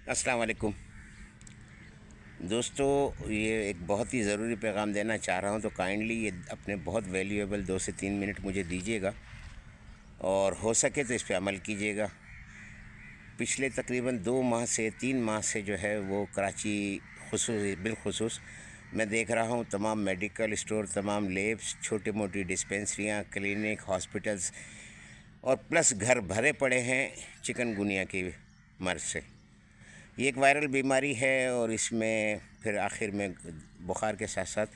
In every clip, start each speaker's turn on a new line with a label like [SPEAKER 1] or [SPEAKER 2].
[SPEAKER 1] السلام علیکم دوستو، یہ ایک بہت ہی ضروری پیغام دینا چاہ رہا ہوں، تو کائنڈلی یہ اپنے بہت ویلیویبل 2 سے 3 منٹ مجھے دیجیے گا اور ہو سکے تو اس پہ عمل کیجیے گا۔ پچھلے تقریباً 2 ماہ سے 3 ماہ سے جو ہے وہ کراچی بالخصوص میں دیکھ رہا ہوں تمام میڈیکل اسٹور، تمام لیبس، چھوٹی موٹی ڈسپینسریاں، کلینک، ہاسپٹلز اور پلس گھر بھرے پڑے ہیں چکن گنیا کی مرض سے۔ یہ ایک وائرل بیماری ہے اور اس میں پھر آخر میں بخار کے ساتھ ساتھ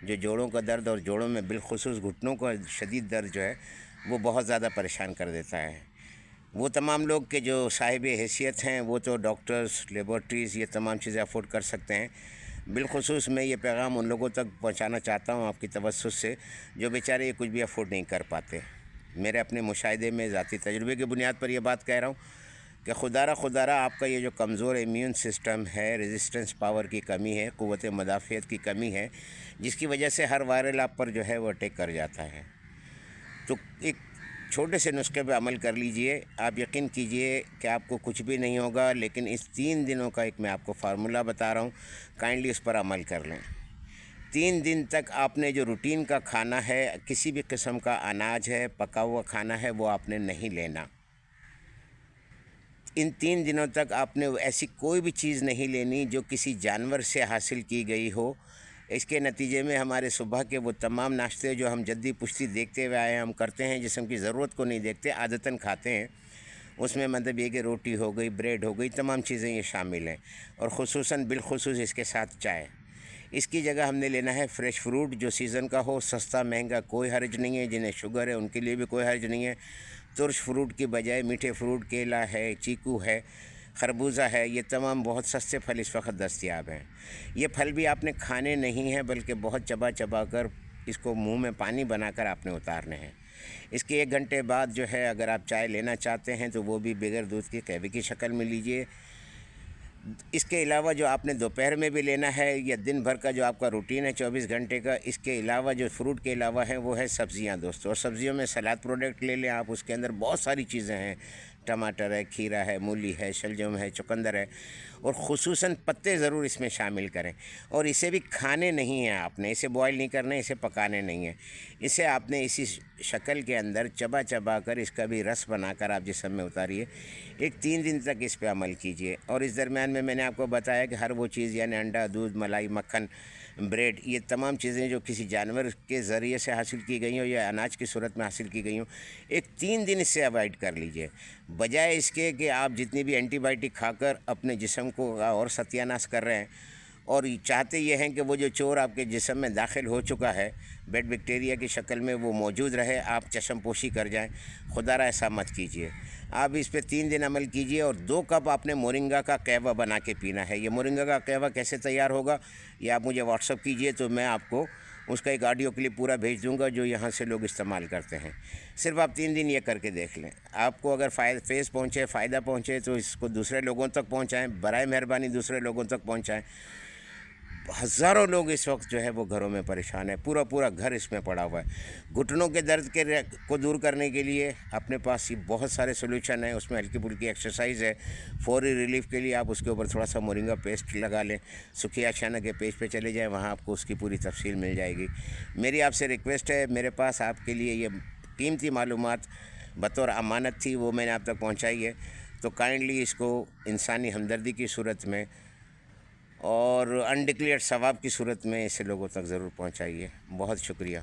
[SPEAKER 1] جو جوڑوں کا درد اور جوڑوں میں بالخصوص گھٹنوں کا شدید درد جو ہے وہ بہت زیادہ پریشان کر دیتا ہے۔ وہ تمام لوگ کہ جو صاحب حیثیت ہیں وہ تو ڈاکٹرز، لیبارٹریز، یہ تمام چیزیں افورڈ کر سکتے ہیں۔ بالخصوص میں یہ پیغام ان لوگوں تک پہنچانا چاہتا ہوں آپ کی توسط سے جو بیچارے یہ کچھ بھی افورڈ نہیں کر پاتے۔ میرے اپنے مشاہدے میں ذاتی تجربے کی بنیاد پر یہ بات کہہ رہا ہوں کہ خدا را آپ کا یہ جو کمزور ایمیون سسٹم ہے، ریزسٹنس پاور کی کمی ہے، قوت مدافعت کی کمی ہے، جس کی وجہ سے ہر وائرل آپ پر جو ہے وہ اٹیک کر جاتا ہے۔ تو ایک چھوٹے سے نسخے پہ عمل کر لیجئے، آپ یقین کیجئے کہ آپ کو کچھ بھی نہیں ہوگا، لیکن اس 3 دنوں کا ایک میں آپ کو فارمولہ بتا رہا ہوں، کائنڈلی اس پر عمل کر لیں۔ 3 دن تک آپ نے جو روٹین کا کھانا ہے، کسی بھی قسم کا اناج ہے، پکا ہوا کھانا ہے، وہ آپ نے نہیں لینا۔ ان 3 دنوں تک آپ نے ایسی کوئی بھی چیز نہیں لینی جو کسی جانور سے حاصل کی گئی ہو۔ اس کے نتیجے میں ہمارے صبح کے وہ تمام ناشتے جو ہم جدی پشتی دیکھتے ہوئے آئے ہیں، ہم کرتے ہیں، جسم کی ضرورت کو نہیں دیکھتے، عادتاً کھاتے ہیں۔ اس میں مطلب یہ کہ روٹی ہو گئی، بریڈ ہو گئی، تمام چیزیں یہ شامل ہیں، اور خصوصاً بالخصوص اس کے ساتھ چائے۔ اس کی جگہ ہم نے لینا ہے فریش فروٹ جو سیزن کا ہو، سستا مہنگا کوئی حرج نہیں ہے، جنہیں شوگر ہے ان کے لیے بھی کوئی حرج نہیں ہے۔ ترش فروٹ کی بجائے میٹھے فروٹ، کیلا ہے، چیکو ہے، خربوزہ ہے، یہ تمام بہت سستے پھل اس وقت دستیاب ہیں۔ یہ پھل بھی آپ نے کھانے نہیں ہیں بلکہ بہت چبا چبا کر اس کو منہ میں پانی بنا کر آپ نے اتارنے ہیں۔ اس کے 1 گھنٹے بعد جو ہے اگر آپ چائے لینا چاہتے ہیں تو وہ بھی بغیر دودھ کی قہوے کی شکل میں لیجئے۔ اس کے علاوہ جو آپ نے دوپہر میں بھی لینا ہے یا دن بھر کا جو آپ کا روٹین ہے 24 گھنٹے کا، اس کے علاوہ جو فروٹ کے علاوہ ہے وہ ہے سبزیاں دوستو، اور سبزیوں میں سلاد پروڈکٹ لے لیں آپ، اس کے اندر بہت ساری چیزیں ہیں، ٹماٹر ہے، کھیرا ہے، مولی ہے، شلجم ہے، چقندر ہے، اور خصوصاً پتے ضرور اس میں شامل کریں۔ اور اسے بھی کھانے نہیں ہیں آپ نے، اسے بوائل نہیں کرنا ہے، اسے پکانے نہیں ہیں، اسے آپ نے اسی شکل کے اندر چبا چبا کر اس کا بھی رس بنا کر آپ جسم میں اتاریے۔ 3 دن تک اس پہ عمل کیجئے، اور اس درمیان میں نے آپ کو بتایا کہ ہر وہ چیز یعنی انڈا، دودھ، ملائی، مکھن، بریڈ، یہ تمام چیزیں جو کسی جانور کے ذریعے سے حاصل کی گئی ہوں یا اناج کی صورت میں حاصل کی گئی ہوں، 3 دن اس سے اوائڈ کر لیجئے، بجائے اس کے کہ آپ جتنی بھی اینٹی بائیوٹک کھا کر اپنے جسم کو اور ستیہ ناش کر رہے ہیں، اور چاہتے یہ ہیں کہ وہ جو چور آپ کے جسم میں داخل ہو چکا ہے بیڈ بیکٹیریا کی شکل میں وہ موجود رہے، آپ چشم پوشی کر جائیں۔ خدا را ایسا مت کیجئے۔ آپ اس پہ 3 دن عمل کیجئے، اور 2 کپ آپ نے مورنگا کا قہوہ بنا کے پینا ہے۔ یہ مورنگا کا قہوہ کیسے تیار ہوگا یہ آپ مجھے واٹس اپ کیجئے تو میں آپ کو اس کا ایک آڈیو کلپ پورا بھیج دوں گا جو یہاں سے لوگ استعمال کرتے ہیں۔ صرف آپ 3 دن یہ کر کے دیکھ لیں، آپ کو اگر فیض پہنچے، فائدہ پہنچے تو اس کو دوسرے لوگوں تک پہنچائیں، برائے مہربانی دوسرے لوگوں تک پہنچائیں۔ ہزاروں لوگ اس وقت جو ہے وہ گھروں میں پریشان ہیں، پورا گھر اس میں پڑا ہوا ہے۔ گھٹنوں کے درد کو دور کرنے کے لیے اپنے پاس یہ بہت سارے سولوشن ہیں، اس میں ہلکی پھلکی ایکسرسائز ہے۔ فوری ریلیف کے لیے آپ اس کے اوپر تھوڑا سا مورنگا پیسٹ لگا لیں، سکھیا شانہ کے پیج پہ چلے جائیں، وہاں آپ کو اس کی پوری تفصیل مل جائے گی۔ میری آپ سے ریکویسٹ ہے، میرے پاس آپ کے لیے یہ قیمتی معلومات بطور امانت تھی، وہ میں نے آپ تک پہنچائی ہے، تو کائنڈلی اس کو انسانی ہمدردی کی صورت میں اور انڈکلیئرڈ ثواب کی صورت میں اسے لوگوں تک ضرور پہنچائیے۔ بہت شکریہ۔